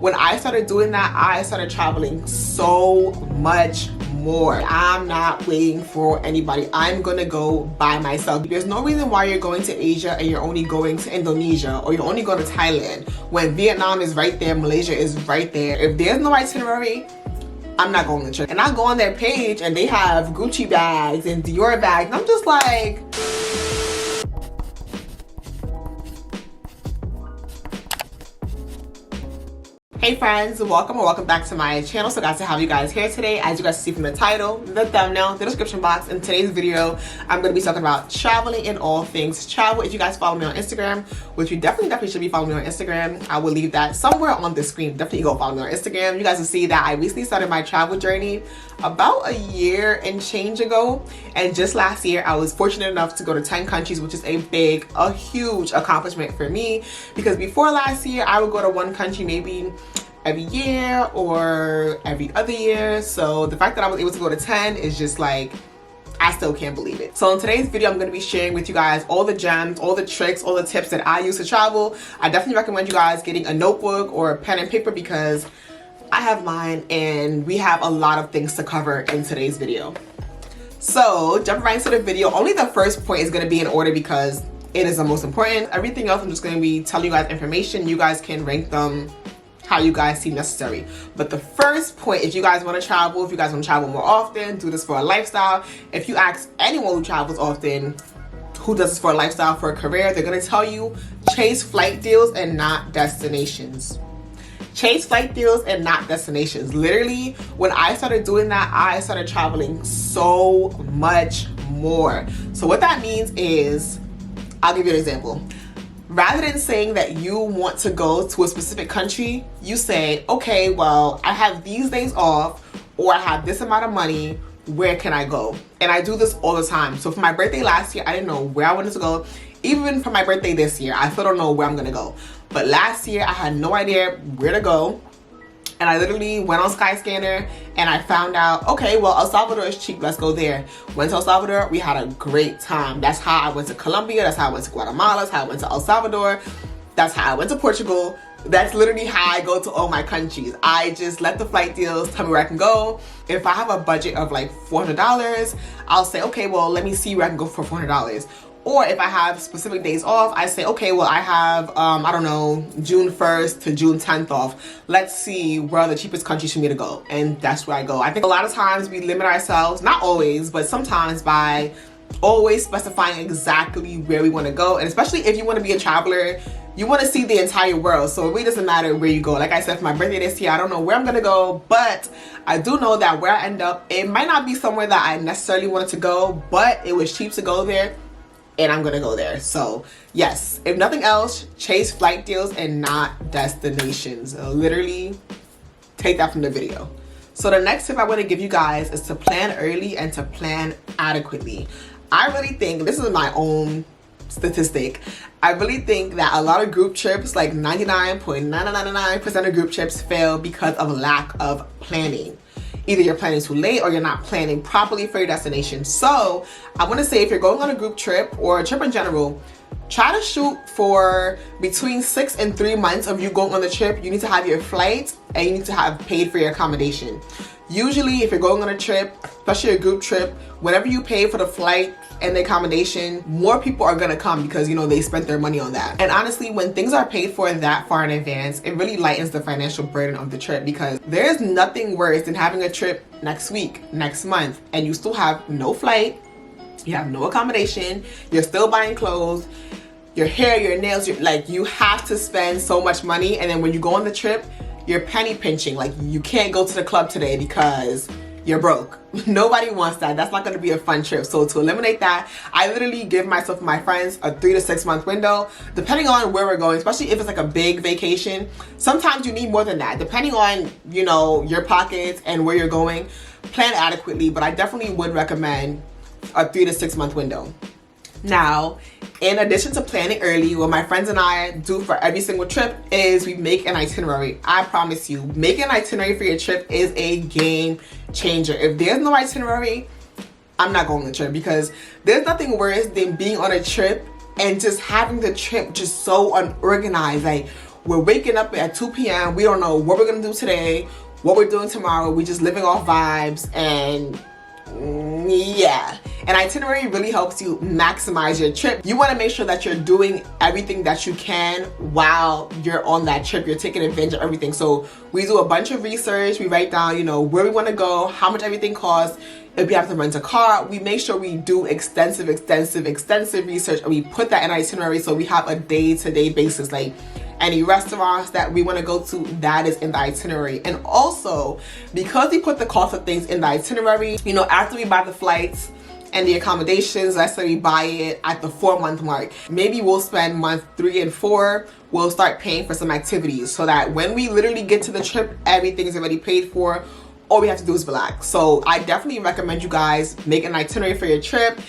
when I started doing that, I started traveling so much more. I'm not waiting for anybody. I'm gonna go by myself. There's no reason why you're going to Asia and you're only going to Indonesia, or you're only going to Thailand when Vietnam is right there, Malaysia is right there. If there's no itinerary, I'm not going to trip. And I go on their page and they have Gucci bags and Dior bags, and I'm just like, hey friends, welcome or welcome back to my channel. So glad to have you guys here today. As you guys see from the title, the thumbnail, the description box, in today's video, I'm going to be talking about traveling and all things travel. If you guys follow me on Instagram, which you definitely should be following me on Instagram, I will leave that somewhere on the screen. Definitely go follow me on Instagram. You guys will see that I recently started my travel journey about a year and change ago. And just last year, I was fortunate enough to go to 10 countries, which is a huge accomplishment for me. Because before last year, I would go to one country maybe every year or every other year. So the fact that I was able to go to 10 is just like, I still can't believe it. So in today's video, I'm going to be sharing with you guys all the gems, all the tricks, all the tips that I use to travel. I definitely recommend you guys getting a notebook or a pen and paper because I have mine and we have a lot of things to cover in today's video. So jumping right into the video, only the first point is going to be in order because it is the most important. Everything else, I'm just going to be telling you guys information. You guys can rank them how you guys see necessary. But the first point, if you guys want to travel, if you guys want to travel more often, do this for a lifestyle. If you ask anyone who travels often, who does this for a lifestyle, for a career, they're going to tell you chase flight deals and not destinations. Chase flight deals and not destinations. Literally, when I started doing that, I started traveling so much more. So what that means is, I'll give you an example. Rather than saying that you want to go to a specific country, you say, okay, well, I have these days off, or I have this amount of money, where can I go? And I do this all the time. So for my birthday last year, I didn't know where I wanted to go. Even for my birthday this year, I still don't know where I'm gonna go. But last year, I had no idea where to go. And I literally went on Skyscanner and I found out, okay, well, El Salvador is cheap, let's go there. Went to El Salvador, we had a great time. That's how I went to Colombia, that's how I went to Guatemala, that's how I went to El Salvador, that's how I went to Portugal. That's literally how I go to all my countries. I just let the flight deals tell me where I can go. If I have a budget of like $400, I'll say, okay, well, let me see where I can go for $400. Or if I have specific days off, I say, okay, well, I have, I don't know, June 1st to June 10th off. Let's see where are the cheapest countries for me to go. And that's where I go. I think a lot of times we limit ourselves, not always, but sometimes by always specifying exactly where we want to go. And especially if you want to be a traveler, you want to see the entire world. So it really doesn't matter where you go. Like I said, for my birthday this year, I don't know where I'm going to go, but I do know that where I end up, it might not be somewhere that I necessarily wanted to go, but it was cheap to go there. And I'm gonna go there. So yes, if nothing else, chase flight deals and not destinations. Literally take that from the video. So the next tip I want to give you guys is to plan early and to plan adequately. I really think, this is my own statistic, I really think that a lot of group trips, like 99.9999% of group trips, fail because of lack of planning. Either you're planning too late or you're not planning properly for your destination. So I want to say, if you're going on a group trip or a trip in general, try to shoot for between 6 and 3 months of you going on the trip. You need to have your flights and you need to have paid for your accommodation. Usually if you're going on a trip, especially a group trip, whenever you pay for the flight and the accommodation, more people are gonna come because, you know, they spent their money on that. And honestly, when things are paid for that far in advance, it really lightens the financial burden of the trip, because there's nothing worse than having a trip next week, next month, and you still have no flight, you have no accommodation, you're still buying clothes, your hair, your nails, you have to spend so much money. And then when you go on the trip, you're penny pinching. Like, you can't go to the club today because you're broke. Nobody wants that. That's not going to be a fun trip. So to eliminate that, I literally give myself and my friends a 3 to 6 month window, depending on where we're going, especially if it's like a big vacation. Sometimes you need more than that, depending on, you know, your pockets and where you're going. Plan adequately, but I definitely would recommend a 3 to 6 month window. Now, in addition to planning early, what my friends and I do for every single trip is we make an itinerary. I promise you, making an itinerary for your trip is a game changer. If there's no itinerary, I'm not going on the trip, because there's nothing worse than being on a trip and just having the trip just so unorganized. Like, we're waking up at 2 p.m. We don't know what we're gonna do today, what we're doing tomorrow. We just living off vibes. And yeah, an itinerary really helps you maximize your trip. You want to make sure that you're doing everything that you can while you're on that trip. You're taking advantage of everything. So we do a bunch of research. We write down, you know, where we want to go, how much everything costs. If we have to rent a car, we make sure we do extensive research, and we put that in our itinerary so we have a day-to-day basis. Like any restaurants that we want to go to, that is in the itinerary. And also, because we put the cost of things in the itinerary, you know, after we buy the flights and the accommodations, let's say we buy it at the 4-month mark, maybe we'll spend month 3 and 4, we'll start paying for some activities so that when we literally get to the trip, everything is already paid for. All we have to do is relax. So I definitely recommend you guys make an itinerary for your trip.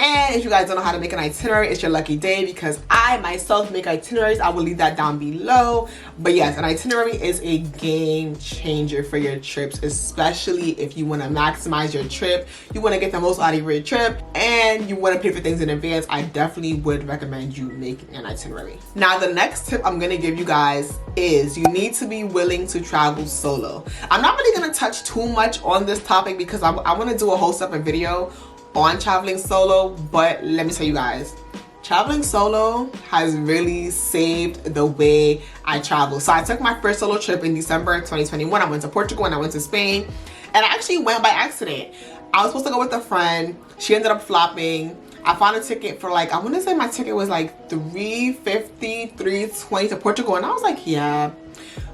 And if you guys don't know how to make an itinerary, it's your lucky day, because I myself make itineraries. I will leave that down below. But yes, an itinerary is a game changer for your trips, especially if you want to maximize your trip, you want to get the most out of your trip, and you want to pay for things in advance. I definitely would recommend you making an itinerary. Now, the next tip I'm going to give you guys is you need to be willing to travel solo. I'm not really going to touch too much on this topic because I want to do a whole separate video on traveling solo, but let me tell you guys, traveling solo has really saved the way I travel. So I took my first solo trip in December 2021. I went to Portugal and I went to Spain, and I actually went by accident. I was supposed to go with a friend. She ended up flopping. I found a ticket for like, I want to say my ticket was like $350, $320 to Portugal, and I was like, yeah,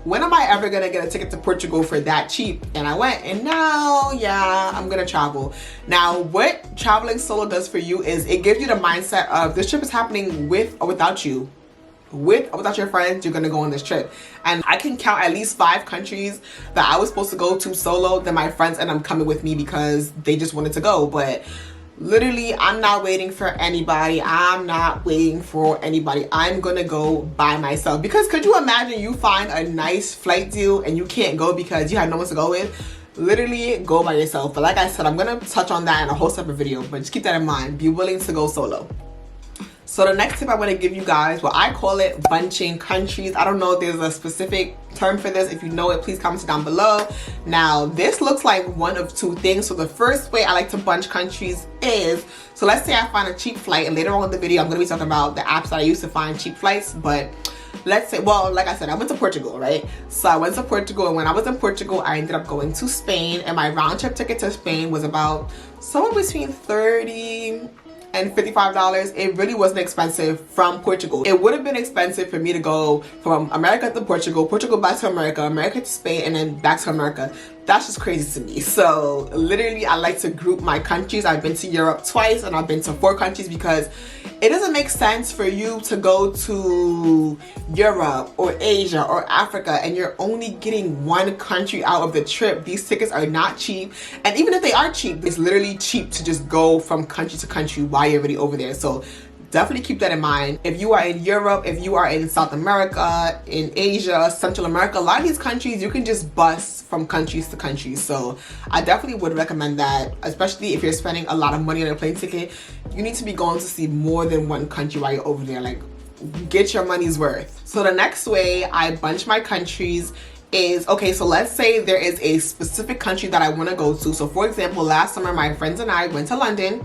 when am I ever gonna get a ticket to Portugal for that cheap? And I went, and now, yeah, I'm gonna travel. Now, what traveling solo does for you is it gives you the mindset of this trip is happening with or without you. With or without your friends, you're gonna go on this trip. And I can count at least 5 countries that I was supposed to go to solo that my friends ended up coming with me because they just wanted to go. But literally, I'm not waiting for anybody. I'm gonna go by myself. Because could you imagine you find a nice flight deal and you can't go because you have no one to go with? Literally, go by yourself. But like I said, I'm gonna touch on that in a whole separate video, but just keep that in mind. Be willing to go solo. So the next tip I want to give you guys, well, I call it bunching countries. I don't know if there's a specific term for this. If you know it, please comment down below. Now, this looks like one of 2 things. So the first way I like to bunch countries is, so let's say I find a cheap flight, and later on in the video, I'm going to be talking about the apps that I use to find cheap flights. But let's say, well, like I said, I went to Portugal, right? So I went to Portugal, and when I was in Portugal, I ended up going to Spain, and my round trip ticket to Spain was about somewhere between $30 and $55. It really wasn't expensive from Portugal. It would have been expensive for me to go from America to Portugal, Portugal back to America, America to Spain, and then back to America. That's just crazy to me. So literally, I like to group my countries. I've been to Europe twice, and I've been to 4 countries because it doesn't make sense for you to go to Europe or Asia or Africa and you're only getting 1 country out of the trip. These tickets are not cheap, and even if they are cheap, it's literally cheap to just go from country to country while you're already over there. So definitely keep that in mind. If you are in Europe, if you are in South America, in Asia, Central America, a lot of these countries, you can just bus from countries to countries. So I definitely would recommend that, especially if you're spending a lot of money on a plane ticket. You need to be going to see more than 1 country while you're over there. Like, get your money's worth. So the next way I bunch my countries is, okay, so let's say there is a specific country that I want to go to. So for example, last summer, my friends and I went to London.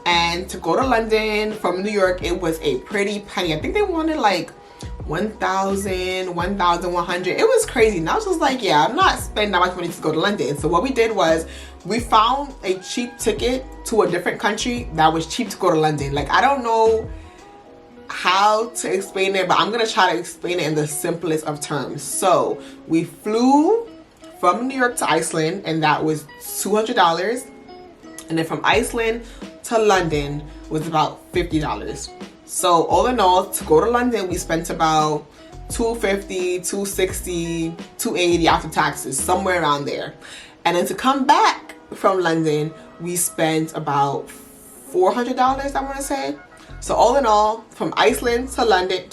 And to go to London from New York, it was a pretty penny. I think they wanted like 1,000, 1,100. It was crazy. And I was just like, yeah, I'm not spending that much money to go to London. So what we did was we found a cheap ticket to a different country that was cheap to go to London. Like, I don't know how to explain it, but I'm gonna try to explain it in the simplest of terms. So we flew from New York to Iceland, and that was $200. And then from Iceland to London was about $50. So all in all, to go to London, we spent about $250, $260, $280 after taxes, somewhere around there. And then to come back from London, we spent about $400, I want to say. So all in all, from Iceland to London,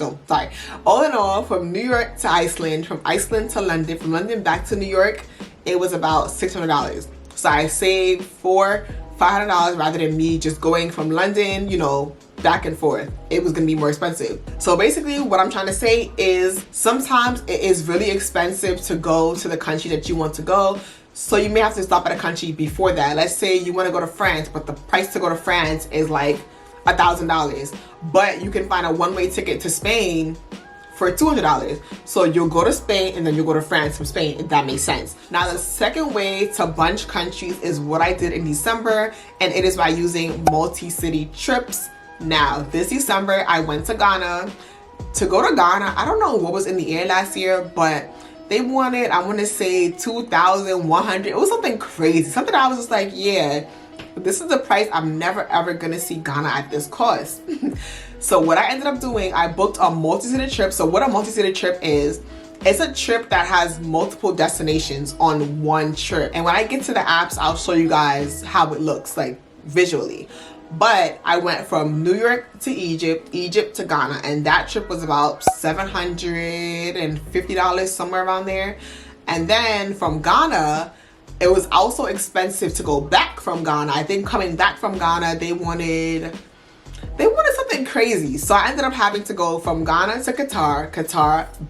all in all, from New York to Iceland, from Iceland to London, from London back to New York, it was about $600. So I saved $500 rather than me just going from London, you know, back and forth, it was gonna be more expensive. So basically what I'm trying to say is sometimes it is really expensive to go to the country that you want to go. So you may have to stop at a country before that. Let's say you want to go to France, but the price to go to France is like $1,000, but you can find a one-way ticket to Spain for $200. So you'll go to Spain and then you'll go to France from Spain, if that makes sense. Now the second way to bunch countries is what I did in December, and it is by using multi-city trips. Now this December I went to Ghana. To go to Ghana, I don't know what was in the air last year, but they wanted, I want to say 2,100. It was something crazy, something I was just like, yeah, this is the price. I'm never ever gonna see Ghana at this cost. So what I ended up doing, I booked a multi-city trip. So what a multi-city trip is, it's a trip that has multiple destinations on one trip. And when I get to the apps, I'll show you guys how it looks like visually. But I went from New York to Egypt, Egypt to Ghana, and that trip was about $750, somewhere around there. And then from Ghana, it was also expensive to go back from Ghana. I think coming back from Ghana, they wanted something crazy. So I ended up having to go from Ghana to Qatar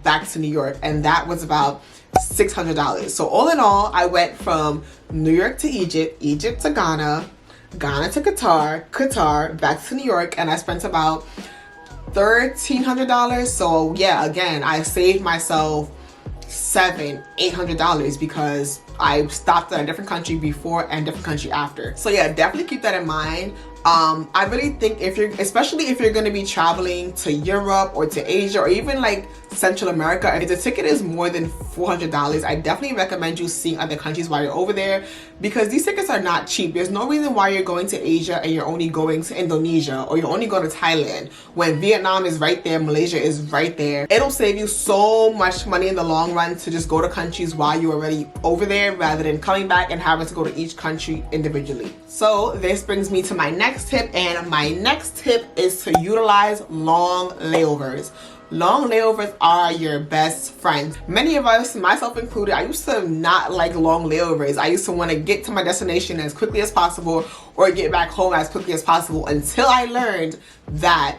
back to New York, and that was about $600. So all in all, I went from New York to Egypt, Egypt to Ghana, Ghana to Qatar back to New York, and I spent about $1,300. So yeah, again, I saved myself $700-800 because I stopped at a different country before and different country after. So yeah, definitely keep that in mind. I really think especially if you're going to be traveling to Europe or to Asia or even like Central America, if the ticket is more than $400, I definitely recommend you seeing other countries while you're over there, because these tickets are not cheap. There's no reason why you're going to Asia and you're only going to Indonesia, or you're only going to Thailand when Vietnam is right there, Malaysia is right there. It'll save you so much money in the long run to just go to countries while you're already over there, rather than coming back and having to go to each country individually. So this brings me to my next tip, and my next tip is to utilize long layovers. Long layovers are your best friends. Many of us, myself included, I used to not like long layovers. I used to want to get to my destination as quickly as possible or get back home as quickly as possible, until I learned that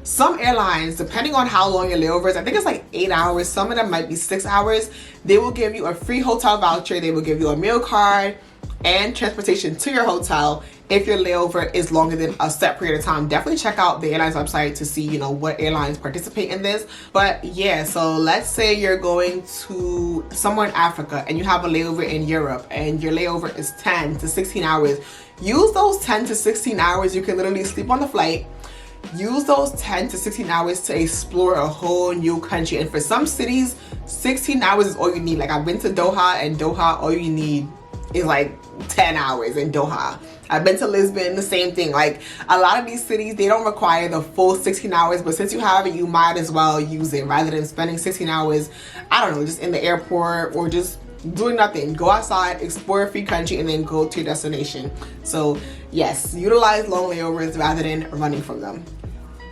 some airlines, depending on how long your layover is, I think it's like 8 hours, some of them might be 6 hours, they will give you a free hotel voucher, they will give you a meal card and transportation to your hotel if your layover is longer than a set period of time. Definitely check out the airline's website to see, you know, what airlines participate in this. But yeah, so let's say you're going to somewhere in Africa and you have a layover in Europe and your layover is 10 to 16 hours. Use those 10 to 16 hours. You can literally sleep on the flight. Use those 10 to 16 hours to explore a whole new country. And for some cities, 16 hours is all you need. Like I've been to Doha, and Doha, all you need is like 10 hours in Doha. I've been to Lisbon, the same thing. Like a lot of these cities, they don't require the full 16 hours, but since you have it, you might as well use it rather than spending 16 hours, I don't know, just in the airport or just doing nothing. Go outside, explore a free country, and then go to your destination. So yes, utilize long layovers rather than running from them.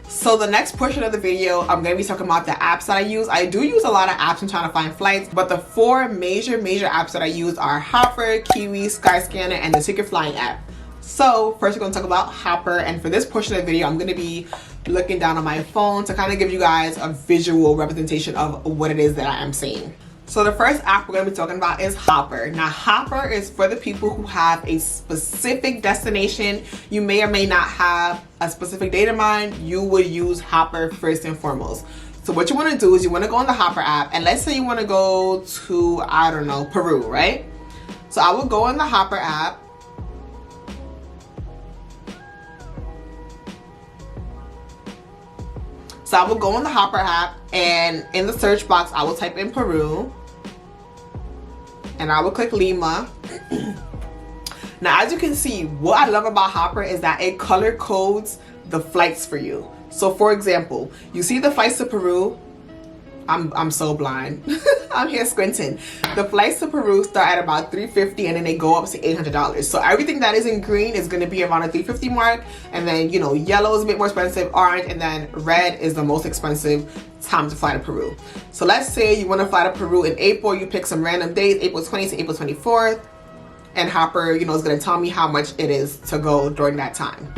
So the next portion of the video, I'm going to be talking about the apps that I use. I do use a lot of apps in trying to find flights, but the four major apps that I use are Hopper, Kiwi, Skyscanner, and the Ticket Flying app. So first we're going to talk about Hopper, and for this portion of the video, I'm going to be looking down on my phone to kind of give you guys a visual representation of what it is that I am saying. So the first app we're going to be talking about is Hopper. Now Hopper is for the people who have a specific destination. You may or may not have a specific date in mind. You would use Hopper first and foremost. So what you want to do is you want to go on the Hopper app, and let's say you want to go to, I don't know, Peru, right? So I will go on the Hopper app. So I will go on the Hopper app, and in the search box, I will type in Peru, and I will click Lima. Now, as you can see, what I love about Hopper is that it color codes the flights for you. So for example, you see the flights to Peru. I'm so blind. I'm here squinting. The flights to Peru start at about $350, and then they go up to $800. So everything that is in green is going to be around a $350 mark, and then, you know, yellow is a bit more expensive, orange, and then red is the most expensive time to fly to Peru. So let's say you want to fly to Peru in April. You pick some random dates, April 20th to April 24th, and Hopper, you know, is going to tell me how much it is to go during that time.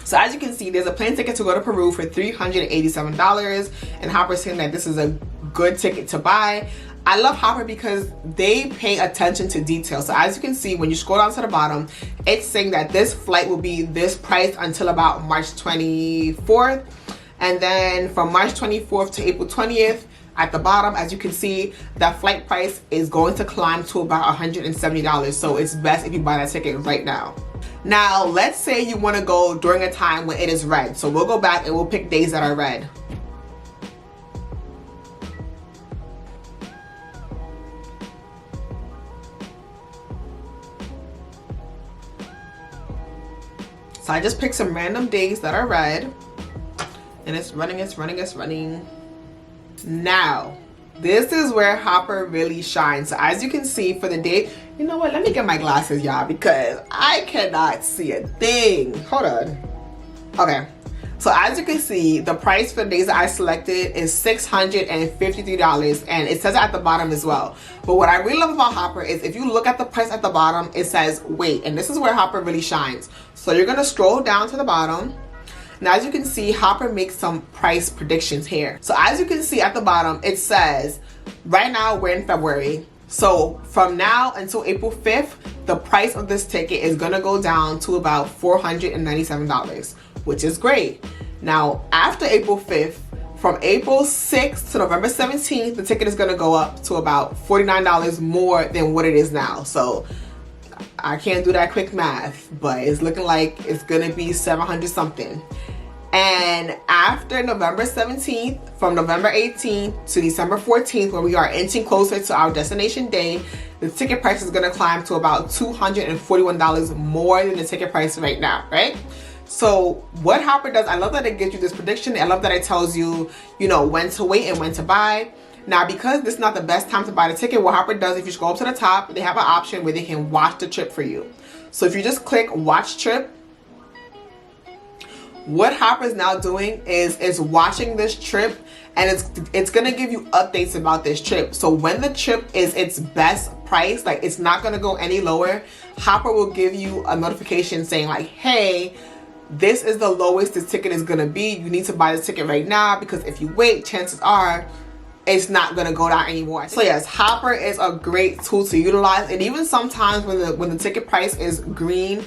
So as you can see, there's a plane ticket to go to Peru for $387, and Hopper's saying that this is a good ticket to buy. I love Hopper because they pay attention to detail. So as you can see, when you scroll down to the bottom, it's saying that this flight will be this price until about March 24th. And then from March 24th to April 20th, at the bottom, as you can see, that flight price is going to climb to about $170. So it's best if you buy that ticket right now. Now, let's say you want to go during a time when it is red. So we'll go back and we'll pick days that are red. So I just picked some random days that are red, and it's running. Now, this is where Hopper really shines. So as you can see for the day, you know what? Let me get my glasses, y'all, because I cannot see a thing. Hold on. Okay. So as you can see, the price for the days that I selected is $653, and it says it at the bottom as well. But what I really love about Hopper is if you look at the price at the bottom, it says wait, and this is where Hopper really shines. So you're gonna scroll down to the bottom. Now as you can see, Hopper makes some price predictions here. So as you can see at the bottom, it says right now we're in February. So from now until April 5th, the price of this ticket is gonna go down to about $497, which is great. Now after April 5th, from April 6th to November 17th, the ticket is gonna go up to about $49 more than what it is now. So I can't do that quick math, but it's looking like it's gonna be 700 something. And after November 17th, from November 18th to December 14th, when we are inching closer to our destination day, the ticket price is gonna climb to about $241 more than the ticket price right now, right? So what Hopper does, I love that it gives you this prediction. I love that it tells you, you know, when to wait and when to buy. Now, because this is not the best time to buy the ticket, what Hopper does, if you scroll up to the top, they have an option where they can watch the trip for you. So if you just click watch trip, what Hopper is now doing is watching this trip, and it's gonna give you updates about this trip. So when the trip is its best price, like it's not gonna go any lower, Hopper will give you a notification saying like, hey, this is the lowest this ticket is gonna be. You need to buy this ticket right now, because if you wait, chances are it's not gonna go down anymore. So yes, Hopper is a great tool to utilize. And even sometimes when the ticket price is green,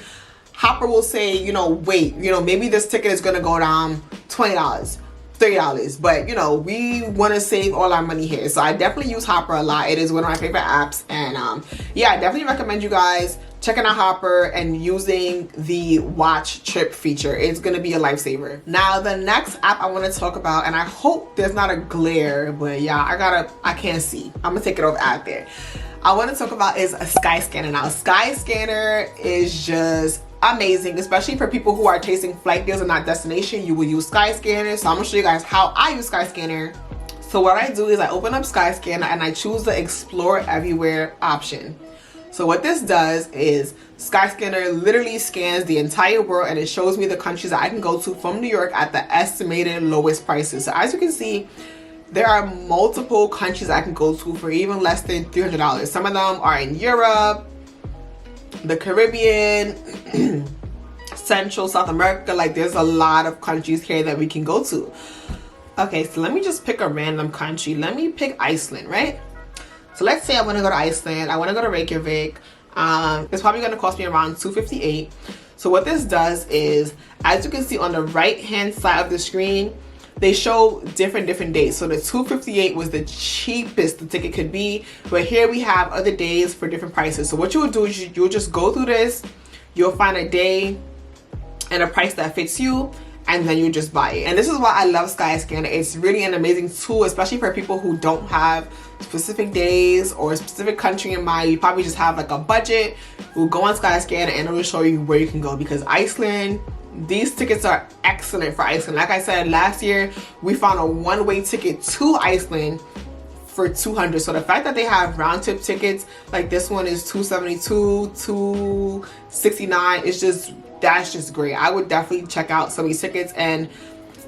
Hopper will say, you know, wait, you know, maybe this ticket is gonna go down $20, $30, but you know, we want to save all our money here. So I definitely use Hopper a lot. It is one of my favorite apps, and yeah, I definitely recommend you guys checking out Hopper and using the watch trip feature. It's gonna be a lifesaver. Now the next app I want to talk about, and I hope there's not a glare, but yeah, I can't see. I'm gonna take it off out there. I want to talk about is a Skyscanner. Now Skyscanner is just amazing, especially for people who are chasing flight deals and not destination. You will use Skyscanner. So I'm gonna show you guys how I use Skyscanner. So what I do is I open up Skyscanner and I choose the Explore Everywhere option. So what this does is Skyscanner literally scans the entire world, and it shows me the countries that I can go to from New York at the estimated lowest prices. So as you can see, there are multiple countries I can go to for even less than $300. Some of them are in Europe, the Caribbean, Central, South America. Like there's a lot of countries here that we can go to. Okay, so let me just pick a random country. Let me pick Iceland, right? So let's say I want to go to Iceland. I want to go to Reykjavik. It's probably going to cost me around $258. So what this does is, as you can see on the right hand side of the screen, they show different dates. So the $258 was the cheapest the ticket could be, but here we have other days for different prices. So what you would do is you'll just go through this, you'll find a day and a price that fits you, and then you just buy it. And this is why I love Skyscanner. It's really an amazing tool, especially for people who don't have specific days or a specific country in mind. You probably just have like a budget. We'll go on Skyscanner and it will show you where you can go, because Iceland, these tickets are excellent for Iceland. Like I said, last year we found a one-way ticket to Iceland for $200. So the fact that they have round-trip tickets, like this one is $272, $269, it's just, that's just great. I would definitely check out some of these tickets. And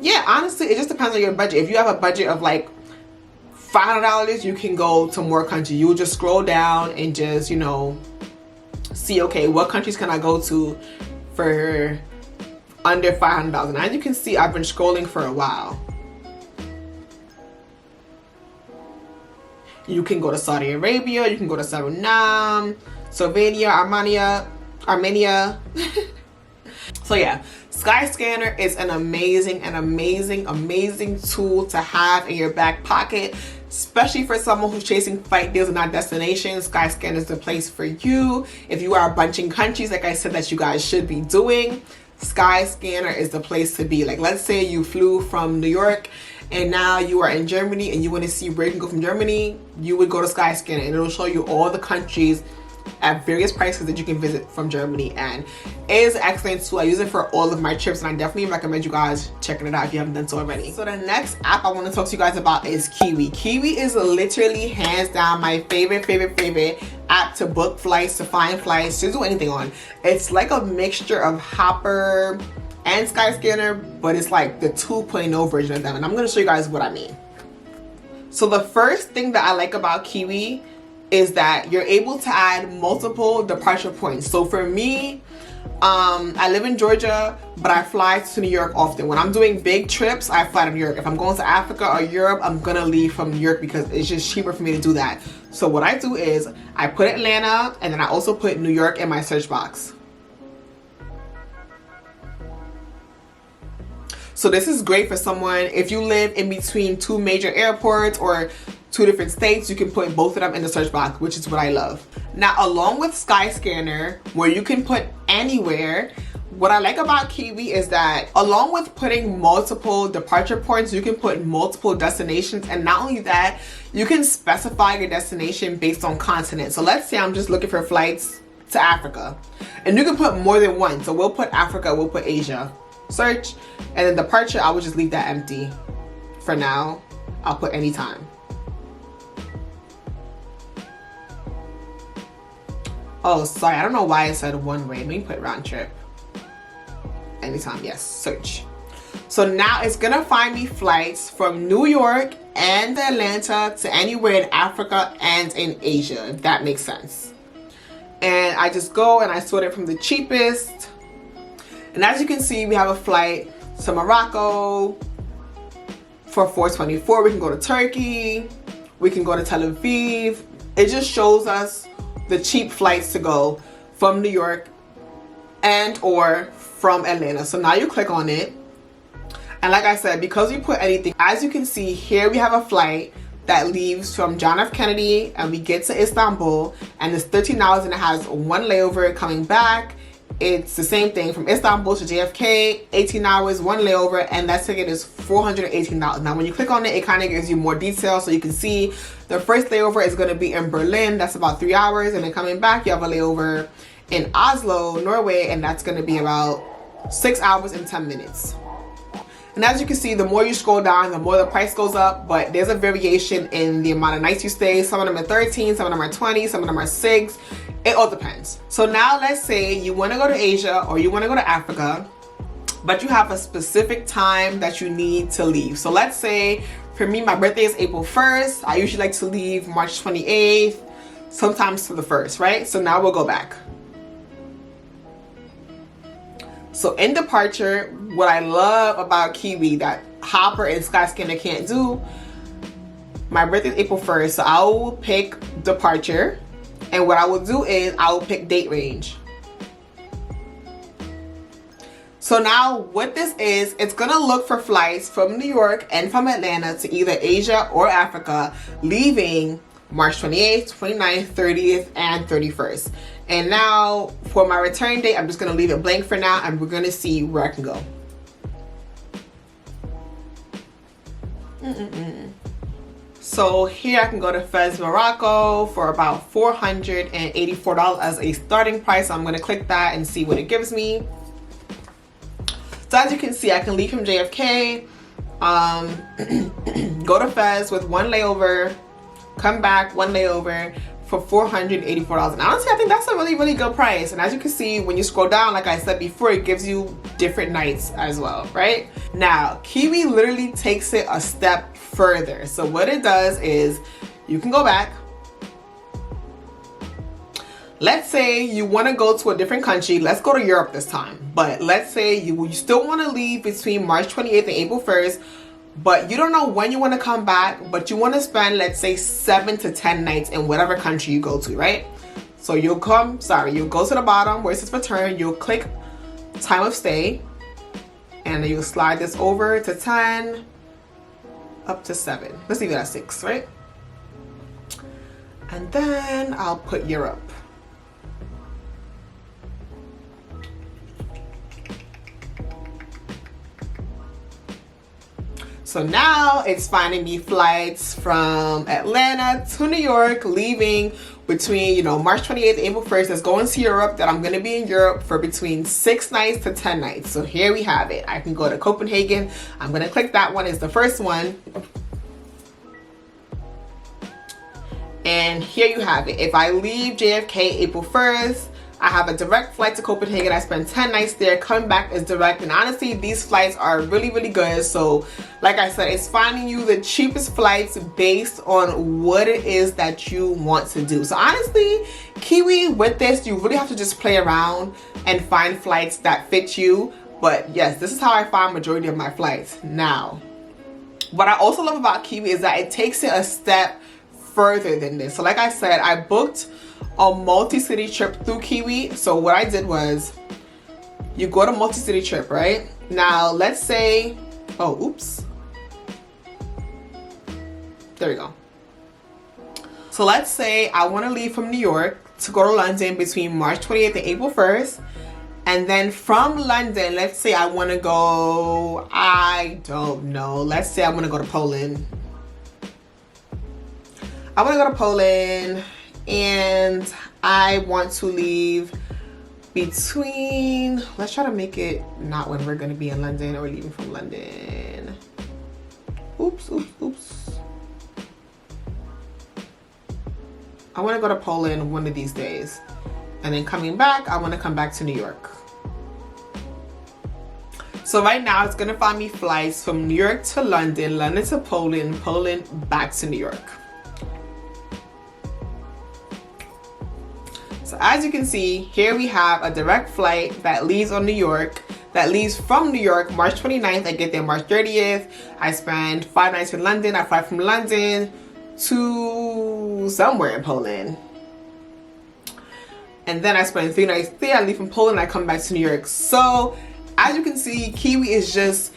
yeah, honestly, it just depends on your budget. If you have a budget of like $500, you can go to more countries. You will just scroll down and just, you know, see, okay, what countries can I go to for under $500. And as you can see, I've been scrolling for a while. You can go to Saudi Arabia, you can go to Suriname, Slovenia, Armenia. So yeah, Skyscanner is an amazing tool to have in your back pocket, especially for someone who's chasing flight deals and not destinations. Skyscanner is the place for you. If you are bunching countries, like I said, that you guys should be doing, Skyscanner is the place to be. Like, let's say you flew from New York and now you are in Germany and you want to see where you can go from Germany, you would go to Skyscanner and it'll show you all the countries at various prices that you can visit from Germany. And it is an excellent tool. I use it for all of my trips, and I definitely recommend you guys checking it out if you haven't done so already. So the next app I want to talk to you guys about is Kiwi. Kiwi is literally hands down my favorite app to book flights, to find flights, to do anything on. It's like a mixture of Hopper and Skyscanner, but it's like the 2.0 version of them, and I'm going to show you guys what I mean. So the first thing that I like about Kiwi is that you're able to add multiple departure points. So for me, I live in Georgia, but I fly to New York often. When I'm doing big trips, I fly to New York. If I'm going to Africa or Europe, I'm gonna leave from New York because it's just cheaper for me to do that. So what I do is I put Atlanta, and then I also put New York in my search box. So this is great for someone if you live in between two major airports or two different states. You can put both of them in the search box, which is what I love. Now, along with Skyscanner, where you can put anywhere, what I like about Kiwi is that along with putting multiple departure points, you can put multiple destinations. And not only that, you can specify your destination based on continent. So let's say I'm just looking for flights to Africa, and you can put more than one. So we'll put Africa, we'll put Asia, search, and then departure, I would just leave that empty for now. I'll put anytime. Oh, sorry, I don't know why it said one way. Let me put round trip. Anytime, yes, search. So now it's gonna find me flights from New York and Atlanta to anywhere in Africa and in Asia, if that makes sense. And I just go and I sort it from the cheapest. And as you can see, we have a flight to Morocco for $424. We can go to Turkey. We can go to Tel Aviv. It just shows us the cheap flights to go from New York and or from Atlanta. So now you click on it. And like I said, because we put anything, as you can see here, we have a flight that leaves from John F. Kennedy and we get to Istanbul, and it's $13 and it has one layover coming back. It's the same thing from Istanbul to JFK, 18 hours, one layover, and that ticket is $418. Now, when you click on it, it kind of gives you more details. So you can see the first layover is going to be in Berlin. That's about 3 hours. And then coming back, you have a layover in Oslo, Norway, and that's going to be about 6 hours and 10 minutes. And as you can see, the more you scroll down, the more the price goes up, but there's a variation in the amount of nights you stay. Some of them are 13, some of them are 20, some of them are 6. It all depends. So now let's say you want to go to Asia or you want to go to Africa, but you have a specific time that you need to leave. So let's say for me, my birthday is April 1st. I usually like to leave March 28th, sometimes to the 1st, right? So now we'll go back. So in departure, what I love about Kiwi that Hopper and Skyscanner can't do, my birthday is April 1st, so I will pick departure. And what I will do is I will pick date range. So now what this is, it's gonna look for flights from New York and from Atlanta to either Asia or Africa, leaving March 28th, 29th, 30th, and 31st. And now for my return date, I'm just gonna leave it blank for now, and we're gonna see where I can go. So here I can go to Fez, Morocco for about $484 as a starting price. So I'm gonna click that and see what it gives me. So as you can see, I can leave from JFK, go to Fez with one layover, come back, one layover for $484. And honestly, I think that's a really, really good price. And as you can see, when you scroll down, like I said before, it gives you different nights as well, right? Now, Kiwi literally takes it a step further. So what it does is you can go back. let's say you want to go to a different country. Let's go to Europe this time. But let's say you still want to leave between March 28th and April 1st, but you don't know when you want to come back, but you want to spend, let's say, 7 to 10 nights in whatever country you go to, right? So you'll go to the bottom where it says return, you'll click time of stay, and then you'll slide this over to 10, up to 7. Let's leave it at 6, right? And then I'll put Europe. So now it's finding me flights from Atlanta to New York, leaving between, March 28th and April 1st. That's going to Europe, that I'm going to be in Europe for between 6 nights to 10 nights. So here we have it. I can go to Copenhagen. I'm going to click that one. It's the first one. And here you have it. If I leave JFK April 1st, I have a direct flight to Copenhagen. I spend 10 nights there. Coming back is direct. And honestly, these flights are really, really good. So like I said, it's finding you the cheapest flights based on what it is that you want to do. So honestly, Kiwi, with this, you really have to just play around and find flights that fit you. But yes, this is how I find majority of my flights. Now, what I also love about Kiwi is that it takes it a step further than this. So like I said, I booked a multi-city trip through Kiwi. So what I did was, you go to multi-city trip, right? Now let's say, oh, oops. There we go. So let's say I want to leave from New York to go to London between March 28th and April 1st. And then from London, let's say I want to go, I don't know. Let's say I want to go to Poland. I want to go to Poland, and I want to leave between, let's try to make it not when we're going to be in London or leaving from London. Oops. I want to go to Poland one of these days. And then coming back, I want to come back to New York. So right now it's going to find me flights from New York to London, London to Poland, Poland back to New York. So as you can see, here we have a direct flight that leaves on New York, that leaves from New York March 29th. I get there March 30th. I spend 5 nights in London. I fly from London to somewhere in Poland. And then I spend 3 nights there. I leave from Poland. I come back to New York. So as you can see, Kiwi is just,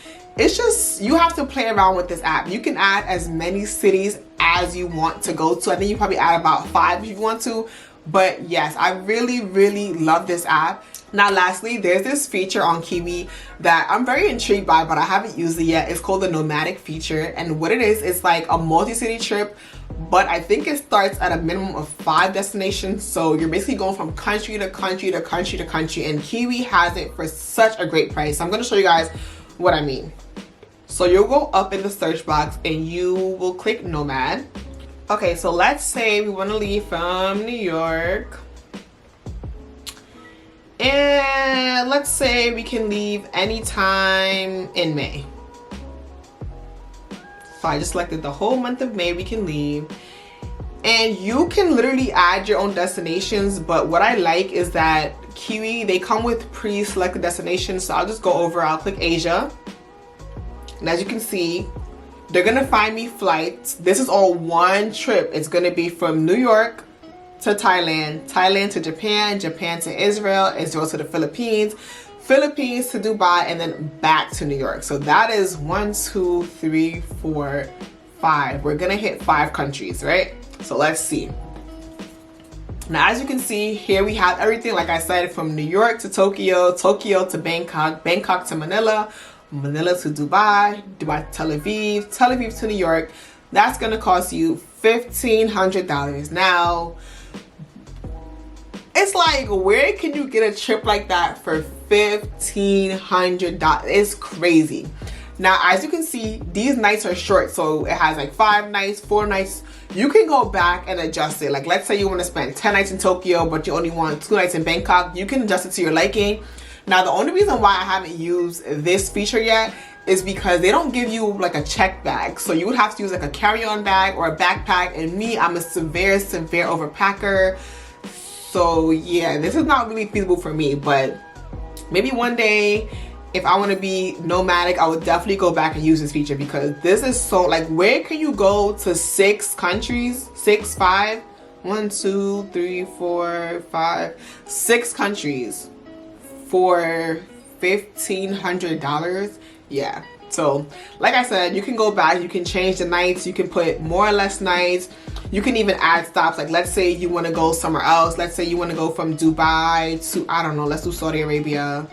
you have to play around with this app. You can add as many cities as you want to go to. I think you probably add about 5 if you want to. But yes, I really, really love this app. Now lastly, there's this feature on Kiwi that I'm very intrigued by, but I haven't used it yet. It's called the nomadic feature. And what it is, it's like a multi-city trip, but I think it starts at a minimum of 5 destinations. So you're basically going from country to country to country to country, and Kiwi has it for such a great price. So I'm going to show you guys what I mean. So you'll go up in the search box and you will click Nomad. Okay, so let's say we want to leave from New York. And let's say we can leave anytime in May. So I just selected the whole month of May we can leave. And you can literally add your own destinations, but what I like is that Kiwi, they come with pre-selected destinations. So I'll just go over, I'll click Asia. And as you can see, they're gonna find me flights. This is all one trip. It's gonna be from New York to Thailand, Thailand to Japan, Japan to Israel, Israel to the Philippines, Philippines to Dubai, and then back to New York. So that is 1, 2, 3, 4, 5. We're gonna hit 5 countries, right? So let's see. Now, as you can see, here we have everything, like I said, from New York to Tokyo, Tokyo to Bangkok, Bangkok to Manila, Manila to Dubai, Dubai to Tel Aviv, Tel Aviv to New York. That's gonna cost you $1,500. Now, it's like, where can you get a trip like that for $1,500? It's crazy. Now, as you can see, these nights are short, so it has like 5 nights, 4 nights. You can go back and adjust it. Like, let's say you want to spend 10 nights in Tokyo, but you only want 2 nights in Bangkok. You can adjust it to your liking. Now, the only reason why I haven't used this feature yet is because they don't give you like a check bag. So you would have to use like a carry-on bag or a backpack. And me, I'm a severe overpacker. So yeah, this is not really feasible for me, but maybe one day if I want to be nomadic, I would definitely go back and use this feature, because this is so, like, where can you go to 6 countries? 6, 5, 1, 2, 3, 4, 5, 6 countries for $1,500. Yeah. So like I said, you can go back, you can change the nights, you can put more or less nights, you can even add stops. Like, let's say you want to go somewhere else, let's say you want to go from Dubai to, I don't know, let's do Saudi Arabia.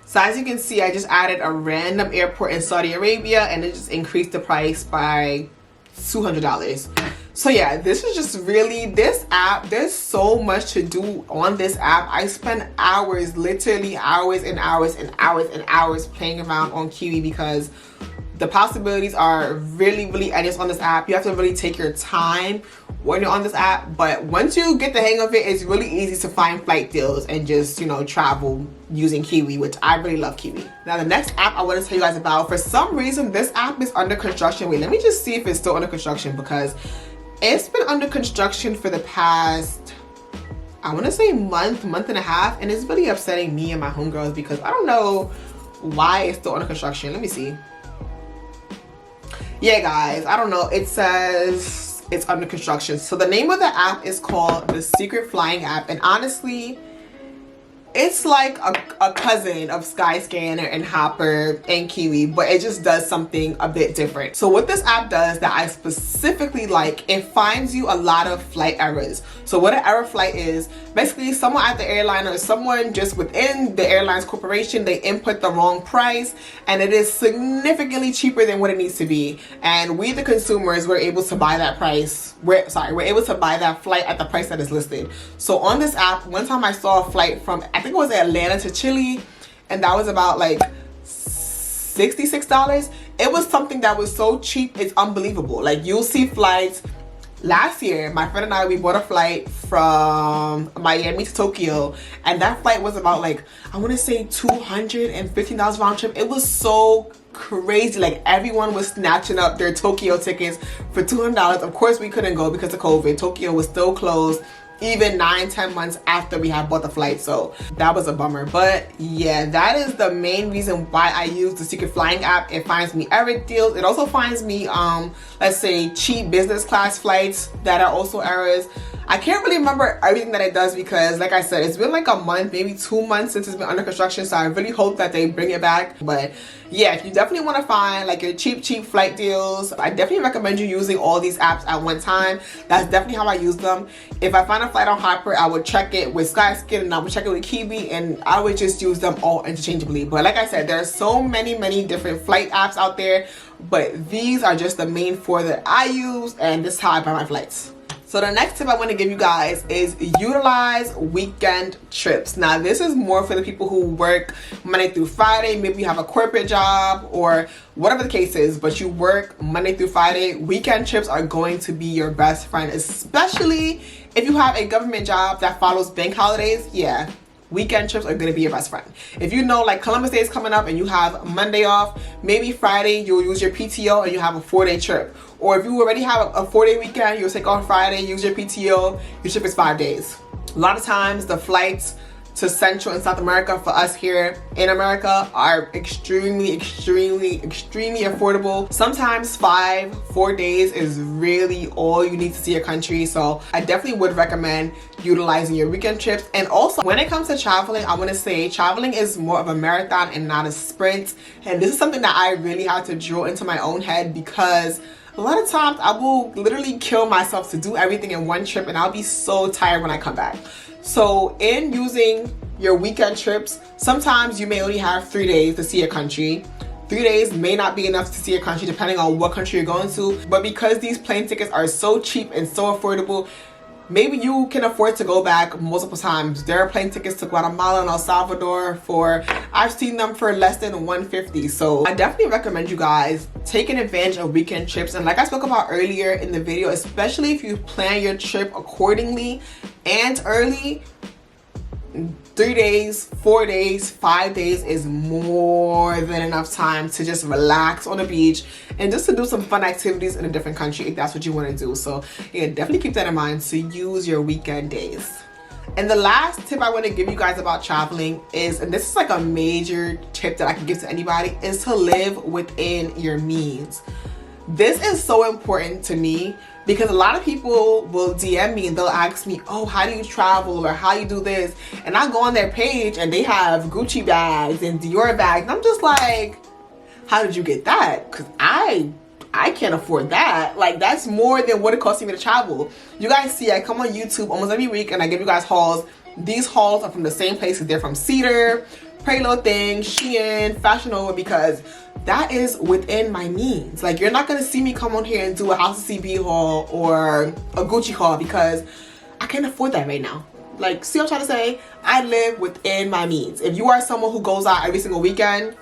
So as you can see, I just added a random airport in Saudi Arabia, and it just increased the price by $200. So yeah, this is just really, this app, there's so much to do on this app. I spend hours, literally hours and hours and hours and hours playing around on Kiwi, because the possibilities are really endless on this app. You have to really take your time when you're on this app, but once you get the hang of it, it's really easy to find flight deals and just, you know, travel using Kiwi, which I really love Kiwi. Now the next app I want to tell you guys about, for some reason this app is under construction. Wait, let me just see if it's still under construction, because it's been under construction for the past, I want to say month and a half, and it's really upsetting me and my homegirls, because I don't know why it's still under construction. Let me see. Yeah guys, I don't know, it says it's under construction. So the name of the app is called the Secret Flying app, and honestly, it's like a cousin of Skyscanner and Hopper and Kiwi, but it just does something a bit different. So what this app does that I specifically like, it finds you a lot of flight errors. So what an error flight is, basically someone at the airline or someone just within the airline's corporation, they input the wrong price and it is significantly cheaper than what it needs to be. And we, the consumers, were able to buy that price. We're able to buy that flight at the price that is listed. So on this app, one time I saw a flight from, I think it was Atlanta to Chile, and that was about like $66. It was something that was so cheap, it's unbelievable. Like, you'll see flights. Last year, my friend and I, we bought a flight from Miami to Tokyo, and that flight was about like, I want to say $215 round trip. It was so crazy. Like, everyone was snatching up their Tokyo tickets for $200. Of course, we couldn't go because of COVID. Tokyo was still closed, even 9-10 months after we had bought the flight. So that was a bummer. But yeah, that is the main reason why I use the Secret Flying app. It finds me error deals. It also finds me let's say cheap business class flights that are also errors. I can't really remember everything that it does, because like I said, it's been like a month, maybe 2 months since it's been under construction, so I really hope that they bring it back. But yeah, if you definitely want to find like your cheap flight deals, I definitely recommend you using all these apps at one time. That's definitely how I use them. If I find a flight on Hopper, I would check it with Skyscanner, and I would check it with Kiwi, and I would just use them all interchangeably. But like I said, there are so many different flight apps out there, but these are just the main 4 that I use, and this is how I buy my flights. So the next tip I want to give you guys is utilize weekend trips. Now this is more for the people who work Monday through Friday. Maybe you have a corporate job or whatever the case is, but you work Monday through Friday. Weekend trips are going to be your best friend, especially if you have a government job that follows bank holidays. Yeah, weekend trips are going to be your best friend. If you know, like, Columbus Day is coming up and you have Monday off, maybe Friday you'll use your PTO and you have a 4-day trip. Or if you already have a 4-day weekend, you'll take off Friday, use your PTO, your trip is 5 days. A lot of times the flights to Central and South America for us here in America are extremely affordable. Sometimes 4 days is really all you need to see a country. So I definitely would recommend utilizing your weekend trips. And also, when it comes to traveling, I want to say traveling is more of a marathon and not a sprint. And this is something that I really had to drill into my own head, because a lot of times I will literally kill myself to do everything in one trip, and I'll be so tired when I come back. So in using your weekend trips, sometimes you may only have 3 days to see a country. 3 days may not be enough to see a country depending on what country you're going to, but because these plane tickets are so cheap and so affordable, maybe you can afford to go back multiple times. There are plane tickets to Guatemala and El Salvador for, I've seen them for less than $150. So I definitely recommend you guys taking advantage of weekend trips. And like I spoke about earlier in the video, especially if you plan your trip accordingly and early, 3 days, 4 days, 5 days is more than enough time to just relax on the beach and just to do some fun activities in a different country if that's what you want to do. So yeah, definitely keep that in mind to use your weekend days. And the last tip I want to give you guys about traveling is, and this is like a major tip that I can give to anybody, is to live within your means. This is so important to me because a lot of people will DM me and they'll ask me, oh, how do you travel, or how you do this? And I go on their page and they have Gucci bags and Dior bags. And I'm just like, how did you get that? Because I can't afford that. Like, that's more than what it costs me to travel. You guys see, I come on YouTube almost every week and I give you guys hauls. These hauls are from the same places. They're from Cedar, Pretty Little Thing, Shein, Fashion Nova, because that is within my means. Like, you're not gonna see me come on here and do a House of CB haul or a Gucci haul because I can't afford that right now. Like, see what I'm trying to say? I live within my means. If you are someone who goes out every single weekend,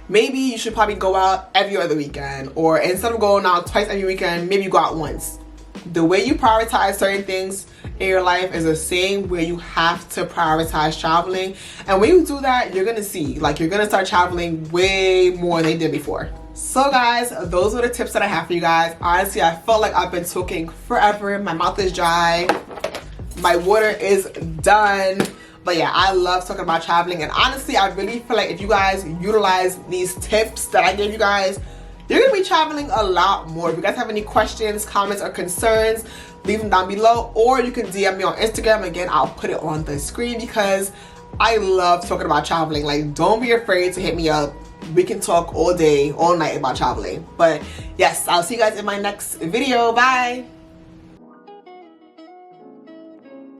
maybe you should probably go out every other weekend, or instead of going out twice every weekend, maybe you go out once. The way you prioritize certain things in your life is the same way you have to prioritize traveling. And when you do that, you're gonna see, like, you're gonna start traveling way more than you did before. So guys, those were the tips that I have for you guys. Honestly, I felt like I've been talking forever. My mouth is dry, my water is done. But yeah, I love talking about traveling, and honestly, I really feel like if you guys utilize these tips that I gave you guys, you're gonna be traveling a lot more. If you guys have any questions, comments, or concerns, leave them down below, or you can DM me on Instagram. Again, I'll put it on the screen because I love talking about traveling. Like, don't be afraid to hit me up. We can talk all day, all night about traveling. But yes, I'll see you guys in my next video. Bye.